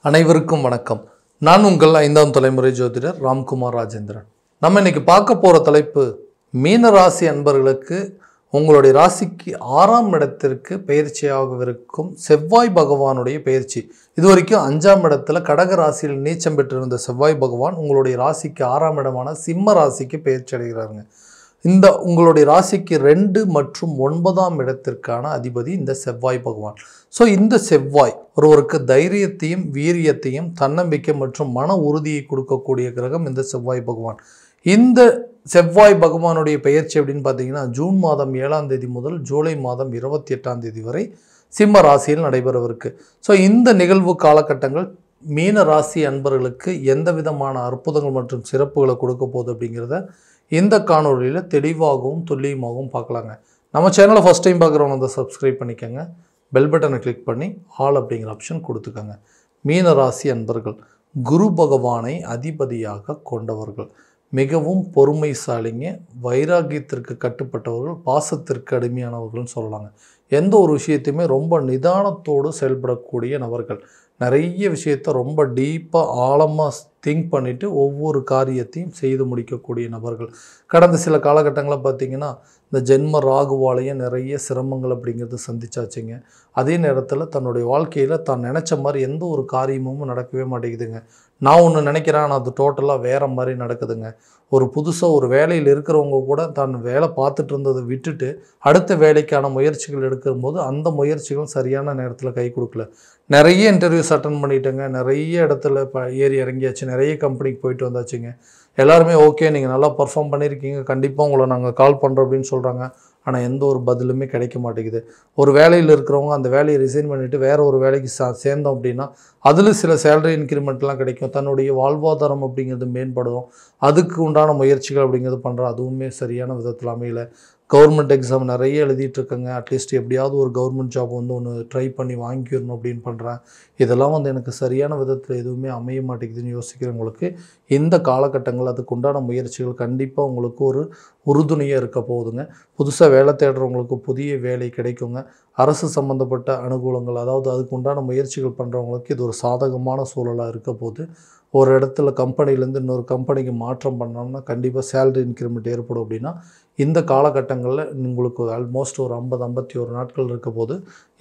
அனைவருக்கும் வணக்கம். நான் உங்கள் 5ஆம் தலைமுறை ஜோதிடர் ராம்குமார் ராஜேந்திரன். நம்ம இன்னைக்கு பார்க்க போகிற தலைப்பு மீன ராசி அன்பர்களுக்கு உங்களுடைய ராசிக்கு 6ஆம் இடத்திற்கு பயிற்சியாகவிருக்கும் செவ்வாய் பகவானுடைய பயிற்சி. இதுவரைக்கும் 5ஆம் இடத்துல கடக ராசியில் நீச்சம் பெற்றிருந்த செவ்வாய் பகவான் உங்களுடைய ராசிக்கு 6ஆம் இடமான சிம்ம ராசிக்கு பயிற்சி அடைகிறாருங்க. இந்த உங்களுடைய ராசிக்கு 2 மற்றும் 9ஆம் இடத்திற்கான அதிபதி இந்த செவ்வாய் பகவான். ஸோ இந்த செவ்வாய் ஒருவருக்கு தைரியத்தையும் வீரியத்தையும் தன்னம்பிக்கை மற்றும் மன உறுதியை கொடுக்கக்கூடிய கிரகம் இந்த செவ்வாய் பகவான். இந்த செவ்வாய் பகவானுடைய பெயர்ச்சி அப்படின்னு பார்த்தீங்கன்னா ஜூன் மாதம் 7ஆம் தேதி முதல் ஜூலை மாதம் 28ஆம் தேதி வரை சிம்ம ராசியில் நடைபெறவிருக்கு. ஸோ இந்த நிகழ்வு காலகட்டங்கள் மீன ராசி அன்பர்களுக்கு எந்த விதமான அற்புதங்கள் மற்றும் சிறப்புகளை கொடுக்க போகுது அப்படிங்கிறத இந்த காணொலியில் தெளிவாகவும் துல்லியமாகவும் பார்க்கலாங்க. நம்ம சேனலை ஃபஸ்ட் டைம் பார்க்குறவங்க வந்து சப்ஸ்கிரைப் பண்ணிக்கோங்க. பெல் பட்டனை கிளிக் பண்ணி ஆல் அப்படிங்கிற ஆப்ஷன் கொடுத்துக்கோங்க. மீன ராசி அன்பர்கள் குரு பகவானை அதிபதியாக கொண்டவர்கள், மிகவும் பொறுமைசாலிங்க, வைராகியத்திற்கு கட்டுப்பட்டவர்கள், பாசத்திற்கு அடிமையானவர்கள்னு சொல்லலாங்க. எந்த ஒரு விஷயத்தையுமே ரொம்ப நிதானத்தோடு செயல்படக்கூடிய நபர்கள், நிறைய விஷயத்த ரொம்ப டீப்பாக ஆழமாக திங்க் பண்ணிவிட்டு ஒவ்வொரு காரியத்தையும் செய்து முடிக்கக்கூடிய நபர்கள். கடந்த சில காலகட்டங்களில் பார்த்திங்கன்னா இந்த ஜென்ம ராகுவாலையும் நிறைய சிரமங்கள் அப்படிங்கிறது சந்திச்சாச்சுங்க. அதே நேரத்தில் தன்னுடைய வாழ்க்கையில் தான் நினச்ச மாதிரி எந்த ஒரு காரியமும் நடக்கவே மாட்டேங்குதுங்க. நான் ஒன்று நினைக்கிறேன், ஆனால் அது டோட்டலாக வேறு மாதிரி நடக்குதுங்க. ஒரு புதுசாக ஒரு வேலையில் இருக்கிறவங்க கூட தான் வேலை பார்த்துட்டு இருந்ததை விட்டுட்டு அடுத்த வேலைக்கான முயற்சிகள் எடுக்கும்போது அந்த முயற்சிகள் சரியான நேரத்தில் கை கொடுக்கல. நிறைய இன்டர்வியூஸ் அட்டன் பண்ணிட்டேங்க, நிறைய இடத்துல ஏறி இறங்கியாச்சு, நிறைய கம்பெனிக்கு போயிட்டு வந்தாச்சுங்க. எல்லாருமே ஓகே, நீங்கள் நல்லா பர்ஃபார்ம் பண்ணியிருக்கீங்க, கண்டிப்பாக உங்களை நாங்கள் கால் பண்ணுறோம் அப்படின்னு சொல்கிறாங்க. ஆனால் எந்த ஒரு பதிலுமே கிடைக்க மாட்டேங்குது. ஒரு வேலையில் இருக்கிறவங்க அந்த வேலையை ரிசைன் பண்ணிவிட்டு வேறு ஒரு வேலைக்கு சேர்ந்தோம் அப்படின்னா அதில் சில சேலரி இன்க்ரிமெண்ட்லாம் கிடைக்கும், தன்னுடைய வாழ்வாதாரம் அப்படிங்கிறது மேம்படும், அதுக்கு உண்டான முயற்சிகள் அப்படிங்கிறது பண்ணுறோம், அதுவுமே சரியான விதத்தில் அமையல. கவர்மெண்ட் எக்ஸாம் நிறைய எழுதிட்டுருக்கேங்க, அட்லீஸ்ட் எப்படியாவது ஒரு கவர்மெண்ட் ஜாப் வந்து ஒன்று ட்ரை பண்ணி வாங்கிடணும் அப்படின்னு பண்ணுறேன். இதெல்லாம் வந்து எனக்கு சரியான விதத்தில் எதுவுமே அமைய மாட்டேங்குதுன்னு யோசிக்கிறவங்களுக்கு இந்த காலகட்டங்கள் அதுக்கு உண்டான முயற்சிகள் கண்டிப்பாக உங்களுக்கு ஒரு உறுதுணையாக இருக்க போகுதுங்க. புதுசாக வேலை தேடுறவங்களுக்கு புதிய வேலை கிடைக்குங்க. அரசு சம்மந்தப்பட்ட அனுகூலங்கள், அதாவது அதுக்கு உண்டான முயற்சிகள் பண்ணுறவங்களுக்கு இது ஒரு சாதகமான சூழலாக இருக்க போது. ஒரு இடத்துல கம்பெனிலேருந்து இன்னொரு கம்பெனிக்கு மாற்றம் பண்ணோம்னா கண்டிப்பாக சேலரி இன்க்ரிமெண்ட் ஏற்படும். அப்படின்னா இந்த காலகட்டங்களில் உங்களுக்கு ஆல்மோஸ்ட் ஒரு 50-51 நாட்கள் இருக்க போது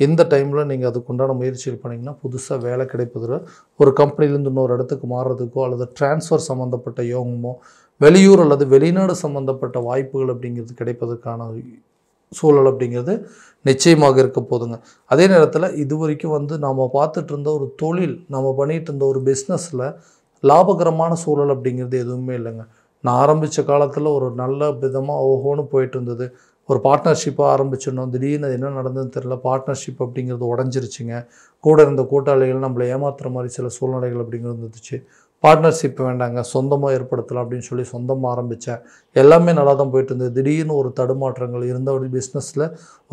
இந்த டைமில் நீங்கள் அதுக்குண்டான முயற்சிகள் பண்ணிங்கன்னா புதுசாக வேலை கிடைப்பதில் ஒரு கம்பெனிலேருந்து இன்னொரு இடத்துக்கு மாறுறதுக்கோ அல்லது டிரான்ஸ்ஃபர் சம்மந்தப்பட்ட யோகமோ, வெளியூர் அல்லது வெளிநாடு சம்மந்தப்பட்ட வாய்ப்புகள் அப்படிங்கிறது கிடைப்பதற்கான சூழல் அப்படிங்கிறது நிச்சயமாக இருக்க போதுங்க. அதே நேரத்தில் இது வரைக்கும் வந்து நாம் பார்த்துட்டு இருந்த ஒரு தொழில், நம்ம பண்ணிகிட்டு இருந்த ஒரு பிஸ்னஸில் லாபகரமான சூழல் அப்படிங்கிறது எதுவுமே இல்லைங்க. நான் ஆரம்பித்த காலத்தில் ஒரு நல்ல விதமாக ஓஹோன்னு போயிட்டு இருந்தது. ஒரு பார்ட்னர்ஷிப்பாக ஆரம்பிச்சிடணும், திடீர்னு என்ன நடந்ததுன்னு தெரியல, பார்ட்னர்ஷிப் அப்படிங்கிறது உடஞ்சிருச்சுங்க. கூட இருந்த கூட்டாளிகள் நம்மளை ஏமாத்துற மாதிரி சில சூழ்நிலைகள் அப்படிங்கிறது இருந்துச்சு. பார்ட்னர்ஷிப் வேண்டாங்க, சொந்தமாக ஏற்படுத்தலாம் அப்படின்னு சொல்லி சொந்தமாக ஆரம்பித்தேன். எல்லாமே நல்லா தான் போயிட்டு இருந்தது. திடீர்னு ஒரு தடுமாற்றங்கள் இருந்தபடி பிஸ்னஸில்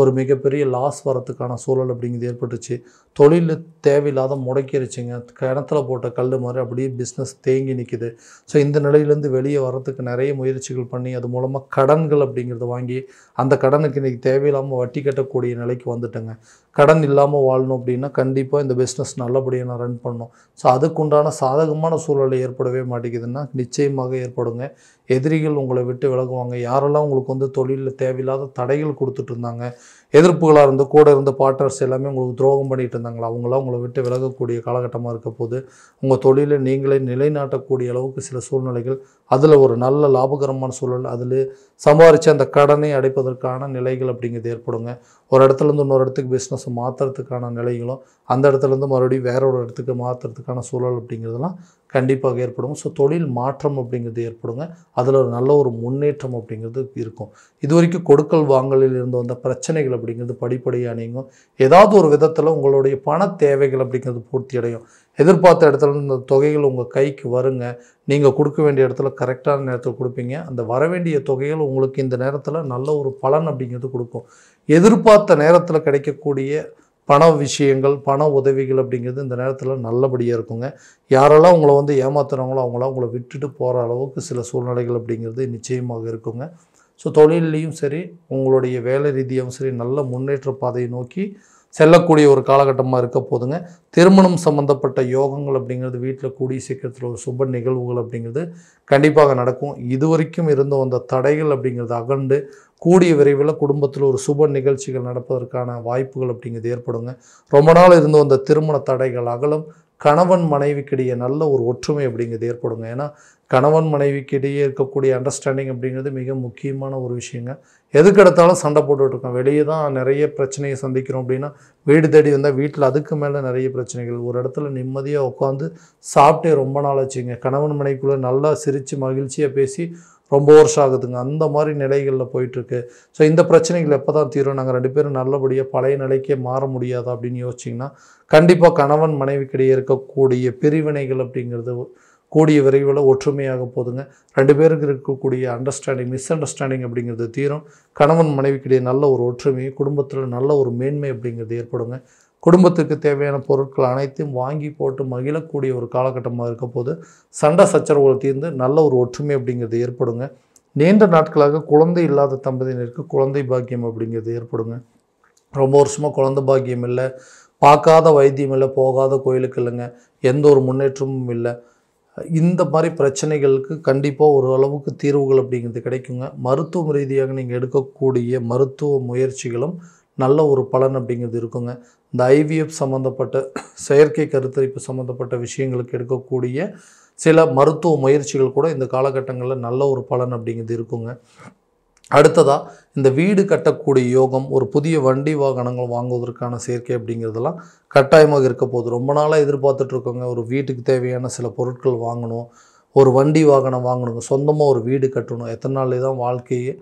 ஒரு மிகப்பெரிய லாஸ் வரத்துக்கான சூழல் அப்படிங்கிறது ஏற்பட்டுச்சு. தொழில் தேவையில்லாத முடக்கிருச்சுங்க. கிணத்துல போட்ட கல் மாதிரி அப்படியே பிஸ்னஸ் தேங்கி நிற்கிது. ஸோ இந்த நிலையிலேருந்து வெளியே வரத்துக்கு நிறைய முயற்சிகள் பண்ணி அது மூலமாக கடன்கள் அப்படிங்கிறத வாங்கி அந்த கடனுக்கு இன்றைக்கி தேவையில்லாமல் வட்டி கட்டக்கூடிய நிலைக்கு வந்துட்டேங்க. கடன் இல்லாமல் வாழணும் அப்படின்னா கண்டிப்பாக இந்த பிஸ்னஸ் நல்லபடியாக நான் ரன் பண்ணணும். ஸோ அதுக்குண்டான சாதகமான சூழலை ஏற்படவே மாட்டேங்குதுன்னா நிச்சயமாக ஏற்படுங்க. எதிரிகள் உங்களை விட்டு விலகுவாங்க. யாரெல்லாம் உங்களுக்கு வந்து தொழிலில் தேவையில்லாத தடைகள் கொடுத்துட்டு இருந்தாங்க, எதிர்ப்புகளாக இருந்து கூட இருந்த பார்ட்னர்ஸ் எல்லாமே உங்களுக்கு துரோகம் பண்ணிட்டு இருந்தாங்களா, அவங்களாம் உங்களை விட்டு விலகக்கூடிய காலகட்டமாக இருக்க போது உங்கள் தொழிலை நீங்களே நிலைநாட்டக்கூடிய அளவுக்கு சில சூழ்நிலைகள், அதில் ஒரு நல்ல லாபகரமான சூழல், அதில் சம்பாதிச்சு அந்த கடனை அடைப்பதற்கான நிலைகள் அப்படிங்கிறது ஏற்படுங்க. ஒரு இடத்துலேருந்து இன்னொரு இடத்துக்கு பிஸ்னஸை மாற்றுறதுக்கான நிலைகளும், அந்த இடத்துலேருந்து மறுபடியும் வேற ஒரு இடத்துக்கு மாற்றுறதுக்கான சூழல் அப்படிங்கிறதுலாம் கண்டிப்பாக ஏற்படும். ஸோ தொழில் மாற்றம் அப்படிங்கிறது ஏற்படுங்க. அதில் ஒரு நல்ல ஒரு முன்னேற்றம் அப்படிங்கிறது இருக்கும். இது வரைக்கும் கொடுக்கல் வாங்கலில் இருந்து வந்த பிரச்சனைகள் அப்படிங்கிறது படிப்படியாக நீங்கும். ஏதாவது ஒரு விதத்தில் உங்களுடைய பண தேவைகள் அப்படிங்கிறது பூர்த்தி அடையும். எதிர்பார்த்த இடத்துல இந்த தொகைகள் உங்கள் கைக்கு வருங்க. நீங்கள் கொடுக்க வேண்டிய இடத்துல கரெக்டான நேரத்தில் கொடுப்பீங்க. அந்த வரவேண்டிய தொகைகள் உங்களுக்கு இந்த நேரத்தில் நல்ல ஒரு பலன் அப்படிங்கிறது கொடுக்கும். எதிர்பார்த்த நேரத்தில் கிடைக்கக்கூடிய பண விஷயங்கள், பண உதவிகள் அப்படிங்கிறது இந்த நேரத்தில் நல்லபடியாக இருக்குங்க. யாரெல்லாம் உங்களை வந்து ஏமாத்துறாங்களோ அவங்களாம் உங்களை விட்டுட்டு போகிற அளவுக்கு சில சூழ்நிலைகள் அப்படிங்கிறது நிச்சயமாக இருக்குங்க. ஸோ தொழிலையும் சரி உங்களுடைய வேலை ரீதியாகவும் சரி நல்ல முன்னேற்ற பாதையை நோக்கி செல்லக்கூடிய ஒரு காலகட்டமாக இருக்க போதுங்க. திருமணம் சம்பந்தப்பட்ட யோகங்கள் அப்படிங்கிறது வீட்டில் கூடிய சீக்கிரத்தில் ஒரு சுப நிகழ்வுகள் அப்படிங்கிறது கண்டிப்பாக நடக்கும். இதுவரைக்கும் இருந்த அந்த தடைகள் அப்படிங்கிறது அகன்று கூடிய விரைவில் குடும்பத்தில் ஒரு சுப நிகழ்ச்சிகள் நடப்பதற்கான வாய்ப்புகள் அப்படிங்கிறது ஏற்படுங்க. ரொம்ப நாள் இருந்த அந்த திருமண தடைகள் அகலும். கணவன் மனைவிக்கிடையே நல்ல ஒரு ஒற்றுமை அப்படிங்கிறது ஏற்படுங்க. ஏன்னா கணவன் மனைவிக்கிடையே இருக்கக்கூடிய அண்டர்ஸ்டாண்டிங் அப்படிங்கிறது மிக முக்கியமான ஒரு விஷயங்க. எதுக்கெடுத்தாலும் சண்டை போட்டுட்ருக்கோம். வெளியே தான் நிறைய பிரச்சனையை சந்திக்கிறோம் அப்படின்னா வீடு தேடி வந்தால் வீட்டில் அதுக்கு மேலே நிறைய பிரச்சனைகள். ஒரு இடத்துல நிம்மதியாக உட்காந்து சாப்பிட்டே ரொம்ப நாள் ஆச்சுங்க. கணவன் மனைவிக்குள்ளே நல்லா சிரித்து மகிழ்ச்சியாக பேசி ரொம்ப வருஷம் ஆகுதுங்க. அந்த மாதிரி நிலைகளில் போயிட்டுருக்கு. ஸோ இந்த பிரச்சனைகள் எப்போ தான் தீரும்? நாங்கள் 2 பேரும் நல்லபடியாக பழைய நிலைக்கே மாற முடியாதா அப்படின்னு யோசிச்சிங்கன்னா கண்டிப்பாக கணவன் மனைவிக்கிடையே இருக்கக்கூடிய பிரிவினைகள் அப்படிங்கிறது கூடிய விரைவில் ஒற்றுமையாக போதுங்க. 2 பேருக்கு இருக்கக்கூடிய மிஸ் அண்டர்ஸ்டாண்டிங் அப்படிங்கிறது தீரும். கணவன் மனைவிக்கிடையே நல்ல ஒரு ஒற்றுமை, குடும்பத்தில் நல்ல ஒரு மேன்மை அப்படிங்கிறது ஏற்படுங்க. குடும்பத்துக்கு தேவையான பொருட்கள் அனைத்தையும் வாங்கி போட்டு மகிழக்கூடிய ஒரு காலகட்டமாக இருக்க போது சண்டை சச்சரவுகள் தீர்ந்து நல்ல ஒரு ஒற்றுமை அப்படிங்கிறது ஏற்படுங்க. நீண்ட நாட்களாக குழந்தை இல்லாத தம்பதியினருக்கு குழந்தை பாக்கியம் அப்படிங்கிறது ஏற்படுங்க. ரொம்ப வருஷமாக குழந்தை பாக்கியம் இல்லை, பார்க்காத வைத்தியம் இல்லை, போகாத கோயிலுக்கு இல்லைங்க, எந்த ஒரு முன்னேற்றமும் இல்லை. இந்த மாதிரி பிரச்சனைகளுக்கு கண்டிப்பாக ஒரு அளவுக்கு தீர்வுகள் அப்படிங்கிறது கிடைக்குங்க. மருத்துவ ரீதியாக நீங்கள் எடுக்கக்கூடிய மருத்துவ முயற்சிகளும் நல்ல ஒரு பலன் அப்படிங்கிறது இருக்குங்க. இந்த ஐவிஎஃப் சம்மந்தப்பட்ட செயற்கை கருத்தரிப்பு சம்மந்தப்பட்ட விஷயங்களுக்கு எடுக்கக்கூடிய சில மருத்துவ முயற்சிகள் கூட இந்த காலகட்டங்களில் நல்ல ஒரு பலன் அப்படிங்கிறது இருக்குங்க. அடுத்ததாக இந்த வீடு கட்டக்கூடிய யோகம், ஒரு புதிய வண்டி வாகனங்கள் வாங்குவதற்கான சேர்க்கை அப்படிங்கிறதெல்லாம் கட்டாயமாக இருக்க போகுது. ரொம்ப நாளாக எதிர்பார்த்துட்ருக்கோங்க. ஒரு வீட்டுக்கு தேவையான சில பொருட்கள் வாங்கணும், ஒரு வண்டி வாகனம் வாங்கணுங்க, சொந்தமாக ஒரு வீடு கட்டணும். எத்தனை நாள் தான் வாழ்க்கையே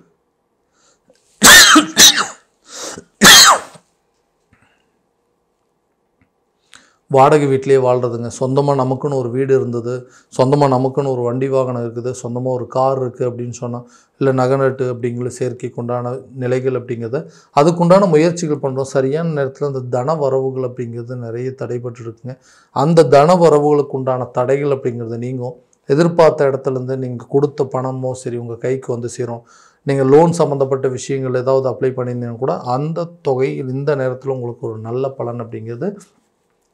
வாடகை வீட்டிலேயே வாழ்கிறதுங்க. சொந்தமாக நமக்குன்னு ஒரு வீடு இருந்தது, சொந்தமாக நமக்குன்னு ஒரு வண்டி வாகனம் இருக்குது, சொந்தமாக ஒரு கார் இருக்குது அப்படின்னு சொன்னால், இல்லை நகநட்டு அப்படிங்கிற சேர்க்கைக்கு உண்டான நிலைகள் அப்படிங்கிறத அதுக்குண்டான முயற்சிகள் பண்ணுறோம். சரியான நேரத்தில் அந்த தன வரவுகள் அப்படிங்கிறது நிறைய தடைபட்டு இருக்குங்க. அந்த தன வரவுகளுக்கு உண்டான தடைகள் அப்படிங்கிறது நீங்கும். எதிர்பார்த்த இடத்துலேருந்து நீங்கள் கொடுத்த பணமோ சரி உங்கள் கைக்கு வந்து சேரும். நீங்கள் லோன் சம்மந்தப்பட்ட விஷயங்கள் ஏதாவது அப்ளை பண்ணியிருந்தீங்கன்னா கூட அந்த தொகை இந்த நேரத்தில் உங்களுக்கு ஒரு நல்ல பலன் அப்படிங்கிறது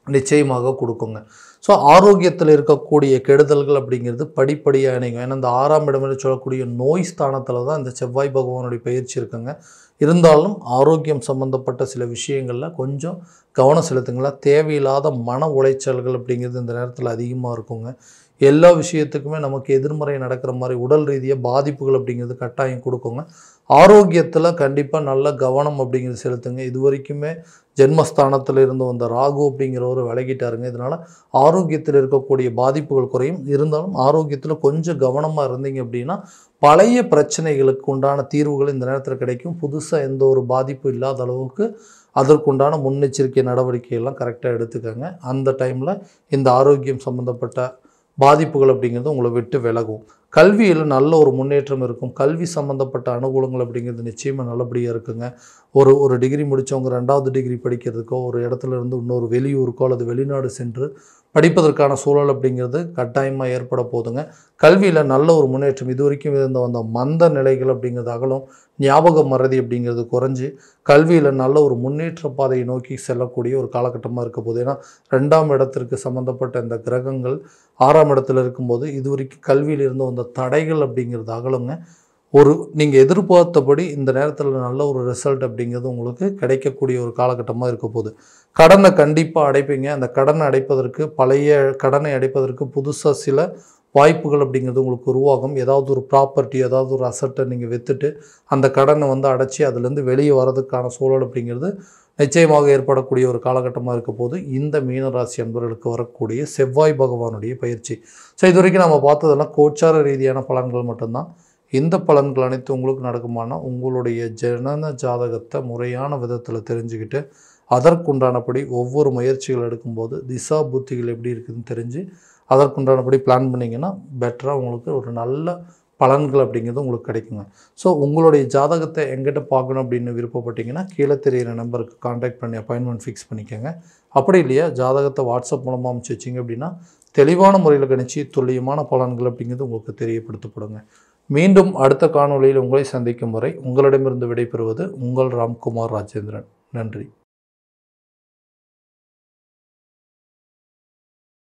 நிச்சயமாக கொடுக்குங்க. ஸோ ஆரோக்கியத்தில் இருக்கக்கூடிய கெடுதல்கள் அப்படிங்கிறது படிப்படியாக நீங்க. ஏன்னா இந்த 6ஆம் இடம் என்று சொல்லக்கூடிய நோய் ஸ்தானத்தில் தான் இந்த செவ்வாய் பகவானுடைய பயிற்சி இருக்குங்க. இருந்தாலும் ஆரோக்கியம் சம்மந்தப்பட்ட சில விஷயங்களில் கொஞ்சம் கவனம் செலுத்துங்களா. தேவையில்லாத மன உளைச்சல்கள் அப்படிங்கிறது இந்த நேரத்தில் அதிகமாக இருக்குங்க. எல்லா விஷயத்துக்குமே நமக்கு எதிர்மறை நடக்கிற மாதிரி உடல் ரீதியாக பாதிப்புகள் அப்படிங்கிறது கட்டாயம் கொடுக்குங்க. ஆரோக்கியத்தில் கண்டிப்பாக நல்ல கவனம் அப்படிங்கிறது செலுத்துங்க. இது வரைக்குமே ஜென்மஸ்தானத்தில் இருந்து வந்த ராகு அப்படிங்கிறவர் விலகிட்டாருங்க. இதனால் ஆரோக்கியத்தில் இருக்கக்கூடிய பாதிப்புகள் குறையும். இருந்தாலும் ஆரோக்கியத்தில் கொஞ்சம் கவனமாக இருந்தீங்க அப்படின்னா பழைய பிரச்சனைகளுக்கு உண்டான தீர்வுகள் இந்த நேரத்தில் கிடைக்கும். புதுசாக எந்த ஒரு பாதிப்பும் இல்லாத அளவுக்கு அதற்குண்டான முன்னெச்சரிக்கை நடவடிக்கையெல்லாம் கரெக்டாக எடுத்துக்கோங்க. அந்த டைமில் இந்த ஆரோக்கியம் சம்மந்தப்பட்ட பாதிப்புகள் அப்படிங்கிறது உங்களை விட்டு விலகும். கல்வியில் நல்ல ஒரு முன்னேற்றம் இருக்கும். கல்வி சம்மந்தப்பட்ட அனுகூலங்கள் அப்படிங்கிறது நிச்சயமாக நல்லபடியாக இருக்குங்க. ஒரு டிகிரி முடித்தவங்க 2வது டிகிரி படிக்கிறதுக்கோ, ஒரு இடத்துல இருந்து இன்னொரு வெளியூருக்கோ அல்லது வெளிநாடு சென்று படிப்பதற்கான சூழல் அப்படிங்கிறது கட்டாயமாக ஏற்பட போதுங்க. கல்வியில் நல்ல ஒரு முன்னேற்றம். இது வரைக்கும் இருந்த வந்த மந்த நிலைகள் அப்படிங்கிறது அகலும். ஞாபக மறதி அப்படிங்கிறது குறைஞ்சி கல்வியில் நல்ல ஒரு முன்னேற்ற பாதையை நோக்கி செல்லக்கூடிய ஒரு காலகட்டமாக இருக்க போகுது. ஏன்னா 2ஆம் இடத்திற்கு சம்மந்தப்பட்ட இந்த கிரகங்கள் 6ஆம் இடத்துல இருக்கும்போது இது வரைக்கும் கல்வியில் இருந்த வந்த தடைகள் அப்படிங்கிறது அகலுங்க. நீங்கள் எதிர்பார்த்தபடி இந்த நேரத்தில் நல்ல ஒரு ரிசல்ட் அப்படிங்கிறது உங்களுக்கு கிடைக்கக்கூடிய ஒரு காலகட்டமாக இருக்க போகுது. கடனை கண்டிப்பாக அடைப்பீங்க. அந்த கடனை அடைப்பதற்கு பழைய கடனை அடைப்பதற்கு புதுசாக சில வாய்ப்புகள் அப்படிங்கிறது உங்களுக்கு உருவாகும். ஏதாவது ஒரு ப்ராப்பர்ட்டி, ஏதாவது ஒரு அசட்டை நீங்கள் விற்றுட்டு அந்த கடனை அடைச்சி அதுலேருந்து வெளியே வரதுக்கான சூழல் அப்படிங்கிறது நிச்சயமாக ஏற்படக்கூடிய ஒரு காலகட்டமாக இருக்க போது இந்த மீனராசி அன்பர்களுக்கு வரக்கூடிய செவ்வாய் பகவானுடைய பயிற்சி. ஸோ இது வரைக்கும் நம்ம பார்த்ததெல்லாம் கோச்சார ரீதியான பலன்கள் மட்டும்தான். இந்த பலன்கள் அனைத்து உங்களுக்கு நடக்குமானா உங்களுடைய ஜனன ஜாதகத்தை முறையான விதத்தில் தெரிஞ்சுக்கிட்டு அதற்குண்டானபடி ஒவ்வொரு முயற்சிகள் எடுக்கும்போது திசா புத்திகள் எப்படி இருக்குதுன்னு தெரிஞ்சு அதற்குண்டானபடி பிளான் பண்ணிங்கன்னா பெட்டராக உங்களுக்கு ஒரு நல்ல பலன்கள் அப்படிங்கிறது உங்களுக்கு கிடைக்குங்க. ஸோ உங்களுடைய ஜாதகத்தை எங்கிட்ட பார்க்கணும் அப்படின்னு விருப்பப்பட்டீங்கன்னா கீழே தெரிகிற நம்பருக்கு கான்டாக்ட் பண்ணி அப்பாயின்மெண்ட் ஃபிக்ஸ் பண்ணிக்கோங்க. அப்படி இல்லையா ஜாதகத்தை வாட்ஸ்அப் மூலமாக அனுப்பிச்சி வச்சிங்க அப்படின்னா தெளிவான முறையில் கணிச்சு துல்லியமான பலன்கள் அப்படிங்கிறது உங்களுக்கு தெரியப்படுத்தப்படுங்க. மீண்டும் அடுத்த காணொளியில் உங்களை சந்திக்கும் வரை உங்களிடமிருந்து விடைபெறுவது உங்கள் ராம்குமார் ராஜேந்திரன். நன்றி.